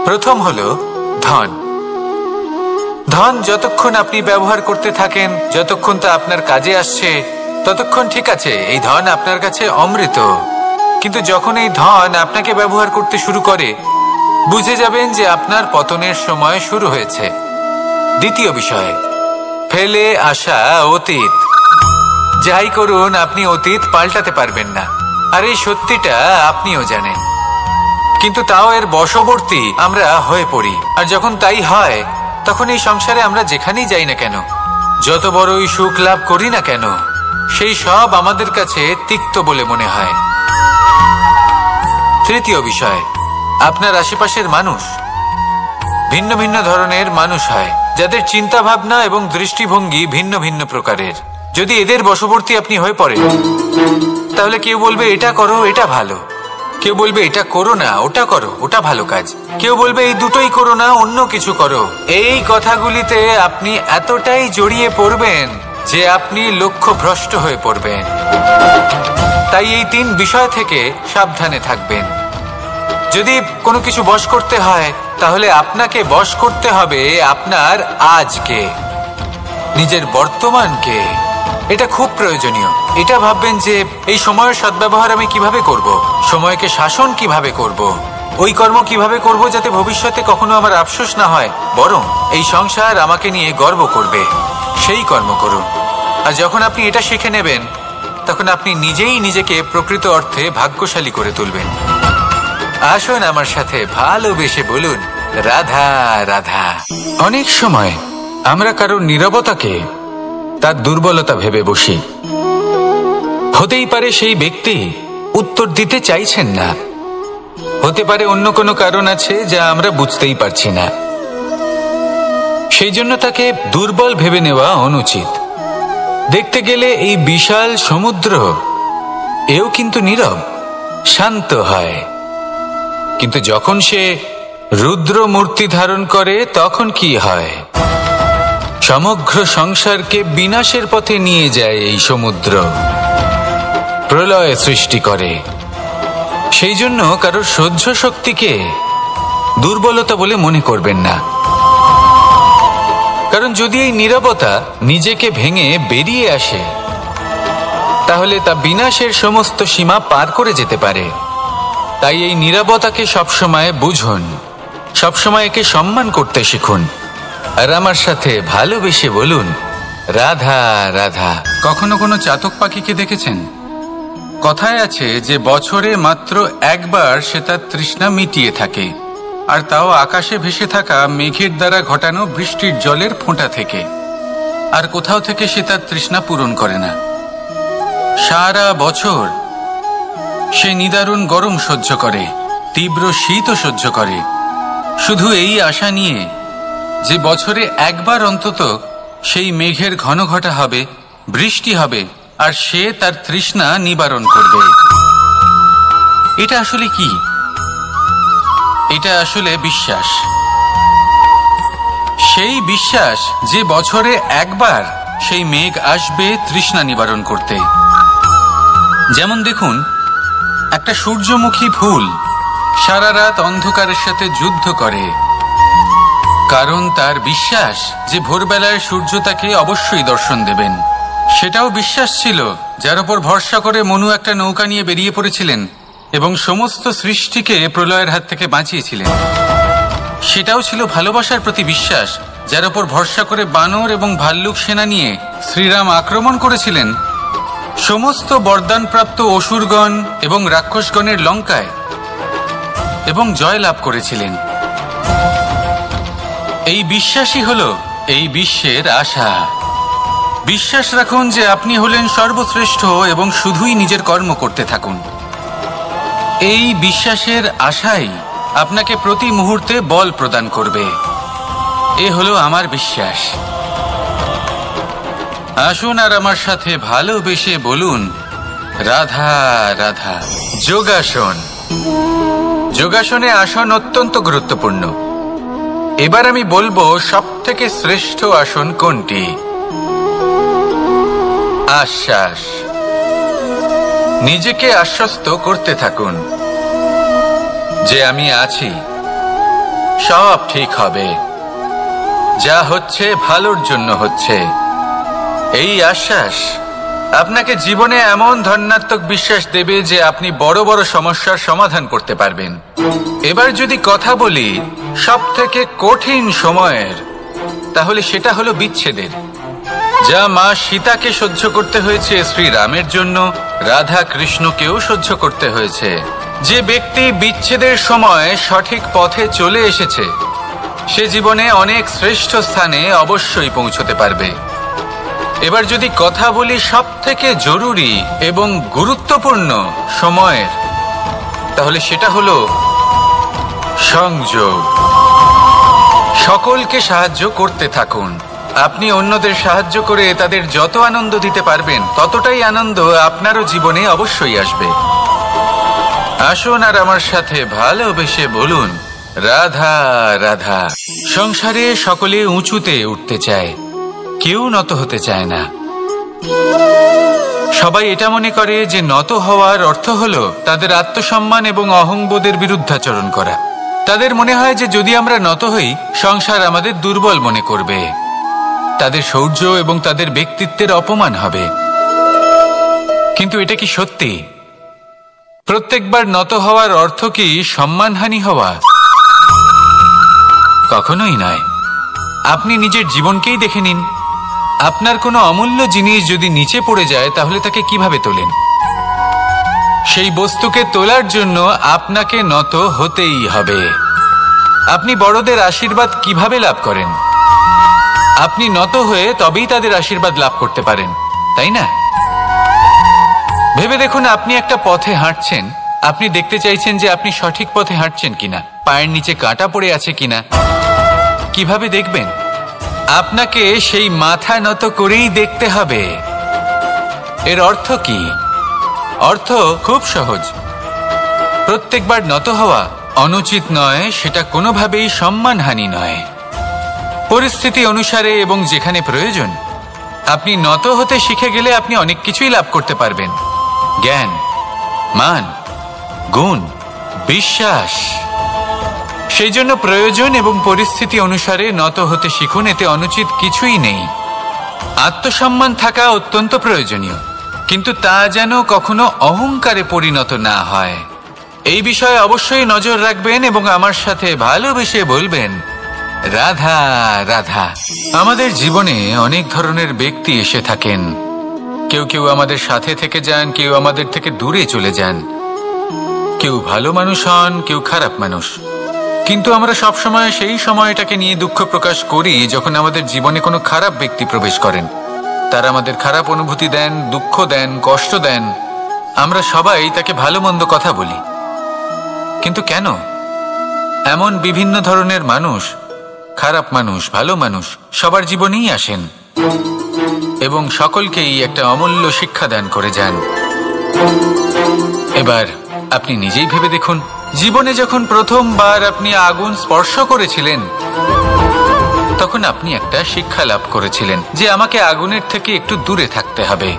প্রথম হলো ধন। ধন যতক্ষণ আপনি ব্যবহার করতে থাকেন, যতক্ষণ তা আপনার কাজে আসছে, ততক্ষণ ঠিক আছে, এই ধন আপনার কাছে অমৃত। কিন্তু যখন এই ধন আপনাকে ব্যবহার করতে শুরু করে, বুঝে যাবেন যে আপনার পতনের সময় শুরু হয়েছে। দ্বিতীয় বিষয়, ফেলে আসা অতীত। যাই করুন, আপনি অতীত পাল্টাতে পারবেন না, আর এই সত্যিটা আপনিও জানেন। কিন্তু তাও এর বশবর্তী আমরা হয়ে পড়ি। আর যখন তাই হয়, তখন এই সংসারে আমরা যেখানেই যাই না কেন, যত বড়ই সুখ লাভ করি না কেন, সেই সব আমাদের কাছে তিক্ত বলে মনে হয়। তৃতীয় বিষয়, আপনার আশেপাশের মানুষ ভিন্ন ভিন্ন ধরনের মানুষ হয়, যাদের চিন্তা ভাবনা এবং দৃষ্টিভঙ্গি ভিন্ন ভিন্ন প্রকারের। যদি এদের বশবর্তী আপনি হয়ে পড়েন, তাহলে কেউ বলবে এটা করো, এটা ভালো। কেউ বলবে এটা করো না, ওটা করো, ওটা ভালো কাজ। কেউ বলবে এই দুটোই করো না, অন্য কিছু করো। এই কথাগুলিতে আপনি এতটাই জড়িয়ে পড়বেন যে আপনি লক্ষ্যভ্রষ্ট হয়ে পড়বেন। তাই এই তিন বিষয় থেকে সাবধানে থাকবেন। যদি কোনো কিছু বশ করতে হয়, তাহলে আপনাকে বশ করতে হবে আপনার আজকে, নিজের বর্তমানকে। এটা খুব প্রয়োজনীয়। এটা ভাববেন যে এই সময়ের সদ্ব্যবহার আমি কিভাবে করব, সময়কে শাসন কিভাবে করব, ওই কর্ম কিভাবে করব যাতে ভবিষ্যতে কখনো আমার আফসোস না হয়, বরং এই সংসার আমাকে নিয়ে গর্ব করবে, সেই কর্ম করুন। আর যখন আপনি এটা শিখে নেবেন, তখন আপনি নিজেই নিজেকে প্রকৃত অর্থে ভাগ্যশালী করে তুলবেন। আসুন আমার সাথে ভালোবেসে বলুন, রাধা রাধা। অনেক সময় আমরা কারোর নীরবতাকে তার দুর্বলতা ভেবে বসি। হতেই পারে সেই ব্যক্তি উত্তর দিতে চাইছেন না, হতে পারে অন্য কোনো কারণ আছে যা আমরা বুঝতেই পারছি না। সেই জন্য তাকে দুর্বল ভেবে নেওয়া অনুচিত। দেখতে গেলে এই বিশাল সমুদ্র এও কিন্তু নীরব, শান্ত হয়। কিন্তু যখন সে রুদ্র মূর্তি ধারণ করে, তখন কি হয়? সমগ্র সংসারকে বিনাশের পথে নিয়ে যায় এই সমুদ্র, প্রলয় সৃষ্টি করে। সেই জন্য কারোর সহ্য শক্তিকে দুর্বলতা বলে মনে করবেন না। কারণ যদি এই নীরবতা নিজেকে ভেঙে বেরিয়ে আসে, তাহলে তা বিনাশের সমস্ত সীমা পার করে যেতে পারে। তাই এই নীরবতাকে সবসময় বুঝুন, সবসময় একে সম্মান করতে শিখুন। আর আমার সাথে ভালোবেসে বলুন, রাধা রাধা। কখনো কোনো চাতক পাখিকে দেখেছেন? কথায় আছে যে বছরে মাত্র একবার সে তার তৃষ্ণা মিটিয়ে থাকে, আর তাও আকাশে ভেসে থাকা মেঘের দ্বারা ঘটানো বৃষ্টির জলের ফোঁটা থেকে। আর কোথাও থেকে সে তার তৃষ্ণা পূরণ করে না। সারা বছর সে নিদারুণ গরম সহ্য করে, তীব্র শীতও সহ্য করে, শুধু এই আশা নিয়ে যে বছরে একবার অন্তত সেই মেঘের ঘন ঘটা হবে, বৃষ্টি হবে, আর সে তার তৃষ্ণা নিবারণ করবে। এটা আসলে কি? এটা আসলে বিশ্বাস। সেই বিশ্বাস যে বছরে একবার সেই মেঘ আসবে তৃষ্ণা নিবারণ করতে। যেমন দেখুন, একটা সূর্যমুখী ফুল সারা রাত অন্ধকারের সাথে যুদ্ধ করে, কারণ তার বিশ্বাস যে ভোরবেলায় সূর্য তাকে অবশ্যই দর্শন দেবেন। সেটাও বিশ্বাস ছিল, যার উপর ভরসা করে মনু একটা নৌকা নিয়ে বেরিয়ে পড়েছিলেন এবং সমস্ত সৃষ্টিকে প্রলয়ের হাত থেকে বাঁচিয়েছিলেন। সেটাও ছিল ভালোবাসার প্রতি বিশ্বাস, যার উপর ভরসা করে বানর এবং ভাল্লুক সেনা নিয়ে শ্রীরাম আক্রমণ করেছিলেন সমস্ত বরদানপ্রাপ্ত অসুরগণ এবং রাক্ষসগণের লঙ্কায় এবং জয় লাভ করেছিলেন। এই বিশ্বাসই হলো এই বিশ্বের আশা। বিশ্বাস রাখুন যে আপনি হলেন সর্বশ্রেষ্ঠ এবং শুধুই নিজের কর্ম করতে থাকুন। এই বিশ্বাসের আশাই আপনাকে প্রতি মুহূর্তে বল প্রদান করবে। এ হলো আমার বিশ্বাস। আসুন আর আমার সাথে ভালোবেসে বলুন, রাধা রাধা। যোগাসন। যোগাসনে আসন অত্যন্ত গুরুত্বপূর্ণ। এবার আমি বলবো সবথেকে শ্রেষ্ঠ আসন কোনটি। আশ্বাস। নিজেকে আশ্বস্ত করতে থাকুন যে আমি আছি, সব ঠিক হবে, যা হচ্ছে ভালোর জন্য হচ্ছে। এই আশ্বাস আপনাকে জীবনে এমন ধনাত্মক বিশ্বাস দেবে যে আপনি বড় বড় সমস্যার সমাধান করতে পারবেন। এবার যদি কথা বলি সবথেকে কঠিন সময়ের, তাহলে সেটা হলো বিচ্ছেদের, যা মা সীতাকে সহ্য করতে হয়েছে শ্রীরামের জন্য, রাধা কৃষ্ণকেও সহ্য করতে হয়েছে। যে ব্যক্তি বিচ্ছেদের সময় সঠিক পথে চলে এসেছে সে জীবনে অনেক শ্রেষ্ঠ স্থানে অবশ্যই পৌঁছতে পারবে। এবার যদি কথা বলি সবথেকে জরুরি এবং গুরুত্বপূর্ণ সময়ের, তাহলে সেটা হলো সংযোগ। সকলকে সাহায্য করতে থাকুন। আপনি অন্যদের সাহায্য করে তাদের যত আনন্দ দিতে পারবেন ততটাই আনন্দ আপনারও জীবনে অবশ্যই আসবে। আসুন আর আমার সাথে ভালোবেসে বলুন, রাধা রাধা। সংসারে সকলে উঁচুতে উঠতে চায়, কেউ নত হতে চায় না। সবাই এটা মনে করে যে নত হওয়ার অর্থ হলো তাদের আত্মসম্মান এবং অহংবোধের বিরুদ্ধাচরণ করা। তাদের মনে হয় যে যদি আমরা নত হই সংসার আমাদের দুর্বল মনে করবে, তাদের শৌর্য এবং তাদের ব্যক্তিত্বের অপমান হবে। কিন্তু এটা কি সত্যি? প্রত্যেকবার নত হওয়ার অর্থ কি সম্মানহানি হওয়া? কখনোই নয়। আপনি নিজের জীবনকেই দেখে নিন। আপনার কোনো অমূল্য জিনিস যদি নিচে পড়ে যায় তাহলে তাকে কিভাবে তোলেন? সেই বস্তুকে তোলার জন্য আপনাকে নত হতেই হবে। আপনি বড়দের আশীর্বাদ কিভাবে লাভ করেন? আপনি নত হয়ে তবেই তাদের আশীর্বাদ লাভ করতে পারেন, তাই না? ভেবে দেখুন, আপনি একটা পথে হাঁটছেন, আপনি দেখতে চাইছেন যে আপনি সঠিক পথে হাঁটছেন কিনা, পায়ের নিচে কাঁটা পড়ে আছে কিনা। কিভাবে দেখবেন? আপনাকে সেই মাথা নত করেই দেখতে হবে। এর অর্থ কি? অর্থ খুব সহজ। প্রত্যেকবার নত হওয়া অনুচিত নয়, সেটা কোনোভাবেই সম্মানহানি নয়। পরিস্থিতি অনুসারে এবং যেখানে প্রয়োজন আপনি নত হতে শিখে গেলে আপনি অনেক কিছুই লাভ করতে পারবেন। জ্ঞান, মান, গুণ, বিশ্বাস। সেই জন্য প্রয়োজন এবং পরিস্থিতি অনুসারে নত হতে শিখুন। এতে অনুচিত কিছুই নেই। আত্মসম্মান থাকা অত্যন্ত প্রয়োজনীয়, কিন্তু তা যেন কখনো অহংকারে পরিণত না হয়। এই বিষয়ে অবশ্যই নজর রাখবেন এবং আমার সাথে ভালোবেসে বলবেন, রাধা রাধা। আমাদের জীবনে অনেক ধরনের ব্যক্তি এসে থাকেন। কেউ কেউ আমাদের সাথে থেকে যান, কেউ আমাদের থেকে দূরে চলে যান। কেউ ভালো মানুষ হন, কেউ খারাপ মানুষ। কিন্তু আমরা সবসময় সেই সময়টাকে নিয়ে দুঃখ প্রকাশ করি যখন আমাদের জীবনে কোনো খারাপ ব্যক্তি প্রবেশ করেন। তারা আমাদের খারাপ অনুভূতি দেন, দুঃখ দেন, কষ্ট দেন। আমরা সবাই তাকে ভালো মন্দ কথা বলি। কিন্তু কেন? এমন বিভিন্ন ধরনের মানুষ, খারাপ মানুষ, ভালো মানুষ সবার জীবনেই আসেন এবং সকলকেই একটা অমূল্য শিক্ষা দান করে যান। এবার আপনি নিজেই ভেবে দেখুন, জীবনে যখন প্রথমবার আপনি আগুন স্পর্শ করেছিলেন তখন আপনি একটা শিক্ষা লাভ করেছিলেন যে আমাকে আগুনের থেকে একটু দূরে থাকতে হবে।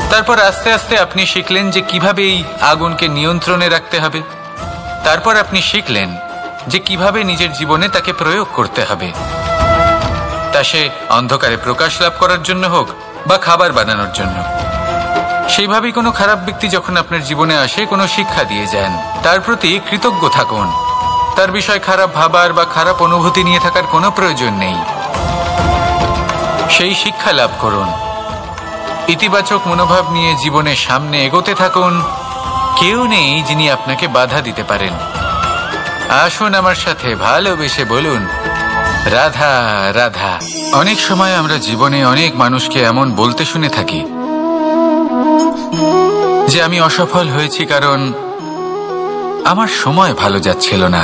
তারপর আস্তে আস্তে আপনি শিখলেন যে কিভাবে এই আগুনকে নিয়ন্ত্রণে রাখতে হবে। তারপর আপনি শিখলেন যে কিভাবে নিজের জীবনে তাকে প্রয়োগ করতে হবে, তা সে অন্ধকারে প্রকাশ লাভ করার জন্য হোক বা খাবার বানানোর জন্য। সেইভাবেই কোনো খারাপ ব্যক্তি যখন আপনার জীবনে আসে কোনো শিক্ষা দিয়ে যান, তার প্রতি কৃতজ্ঞ থাকুন। তার বিষয় খারাপ ভাবার বা খারাপ অনুভূতি নিয়ে থাকার কোনো প্রয়োজন নেই। সেই শিক্ষা লাভ করুন, ইতিবাচক মনোভাব নিয়ে জীবনের সামনে এগোতে থাকুন। কেউ নেই যিনি আপনাকে বাধা দিতে পারেন। আসুন আমার সাথে ভালোবেসে বলুন, রাধা রাধা। অনেক সময় আমরা জীবনে অনেক মানুষকে এমন বলতে শুনে থাকি যে আমি অসফল হয়েছি কারণ আমার সময় ভালো যাচ্ছিল না।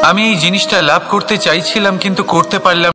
আমি এই জিনিসটা লাভ করতে চাইছিলাম কিন্তু করতে পারলাম